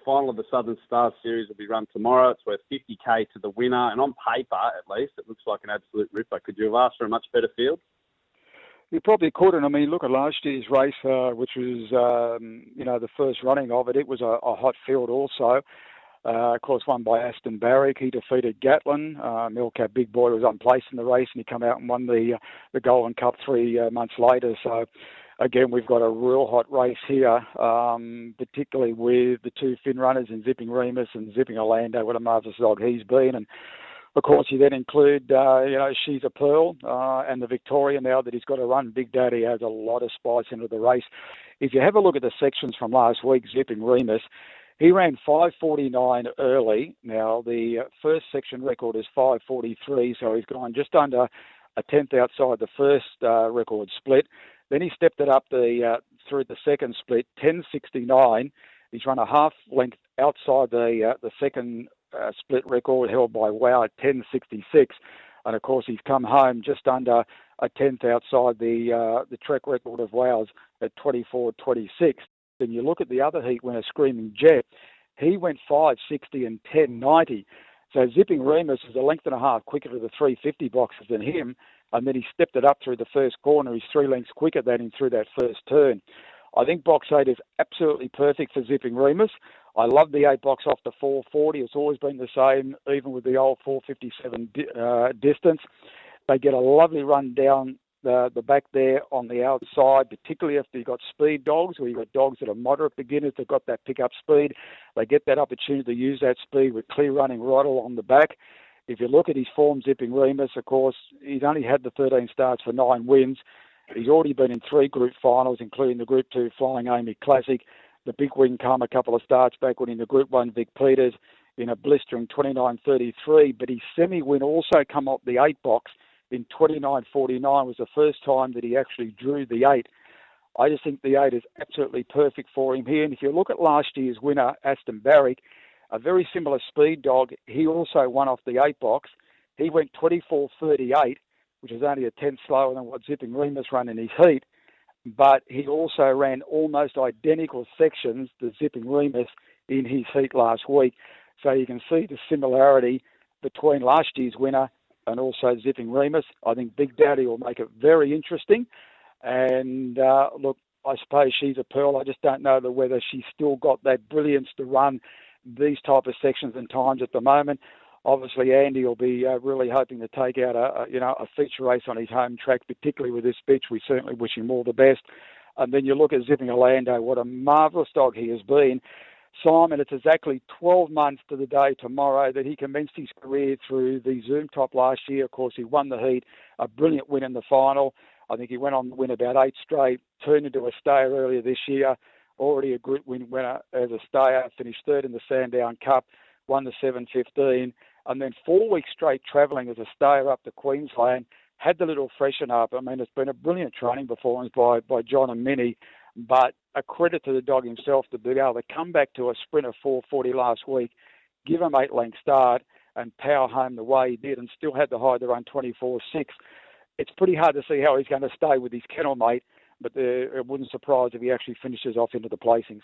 final of the Southern Star Series will be run tomorrow. It's worth $50,000 to the winner. And on paper, at least, it looks like an absolute ripper. Could you have asked for a much better field? You probably couldn't. I mean, look at last year's race, which was, the first running of it. It was a hot field also. Of course, won by Aston Barrick. He defeated Gatlin. Milcat Big Boy was unplaced in the race, and he came out and won the Goulburn Cup 3 months later. So, again, we've got a real hot race here, particularly with the two Finn runners in Zipping Remus and Zipping Orlando. What a marvellous dog he's been. And of course, you then include, She's a Pearl and the Victoria now that he's got to run. Big Daddy has a lot of spice into the race. If you have a look at the sections from last week, Zipping Remus, he ran 5:49 early. Now, the first section record is 5:43, so he's gone just under a tenth outside the first record split. Then he stepped it up through the second split, 10:69. He's run a half length outside the second split record held by Wow at 10:66, and of course he's come home just under a tenth outside the Trek record of Wow's at 24:26. Then you look at the other heat winner, Screaming Jet, he went 5:60 and 10:90. So Zipping Remus is a length and a half quicker to the 350 boxes than him, and then he stepped it up through the first corner. He's 3 lengths quicker than him through that first turn. I think box 8 is absolutely perfect for Zipping Remus. I love the 8 box off the 440. It's always been the same, even with the old 457 distance. They get a lovely run down the back there on the outside, particularly if you've got speed dogs or you've got dogs that are moderate beginners that got that pickup speed. They get that opportunity to use that speed with clear running right along the back. If you look at his form, Zipping Remus, of course, he's only had the 13 starts for 9 wins. He's already been in 3 group finals, including the Group 2 Flying Amy Classic. The big win come a couple of starts back winning the Group 1 Vic Peters in a blistering 29.33. But his semi-win also come up the 8 box in 29.49. Was the first time that he actually drew the 8. I just think the 8 is absolutely perfect for him here. And if you look at last year's winner, Aston Barrick, a very similar speed dog, he also won off the 8 box. He went 24.38, which is only a tenth slower than what Zipping Remus ran in his heat. But he also ran almost identical sections to Zipping Remus in his heat last week. So you can see the similarity between last year's winner and also Zipping Remus. I think Big Daddy will make it very interesting. And look, I suppose She's a Pearl. I just don't know whether she's still got that brilliance to run these type of sections and times at the moment. Obviously, Andy will be really hoping to take out a feature race on his home track, particularly with this bitch. We certainly wish him all the best. And then you look at Zipping Orlando, what a marvellous dog he has been. Simon, it's exactly 12 months to the day tomorrow that he commenced his career through the Zoom Top last year. Of course, he won the heat, a brilliant win in the final. I think he went on to win about 8 straight, turned into a stayer earlier this year, already a group win winner as a stayer, finished 3rd in the Sandown Cup, won the 7.15. And then 4 weeks straight travelling as a stayer up to Queensland, had the little freshen up. I mean, it's been a brilliant training performance by John and Minnie, but a credit to the dog himself to be able to come back to a sprint of 4:40 last week, give him 8-length start and power home the way he did and still had to hide the run 24.6. It's pretty hard to see how he's going to stay with his kennel mate, but it wouldn't surprise if he actually finishes off into the placings.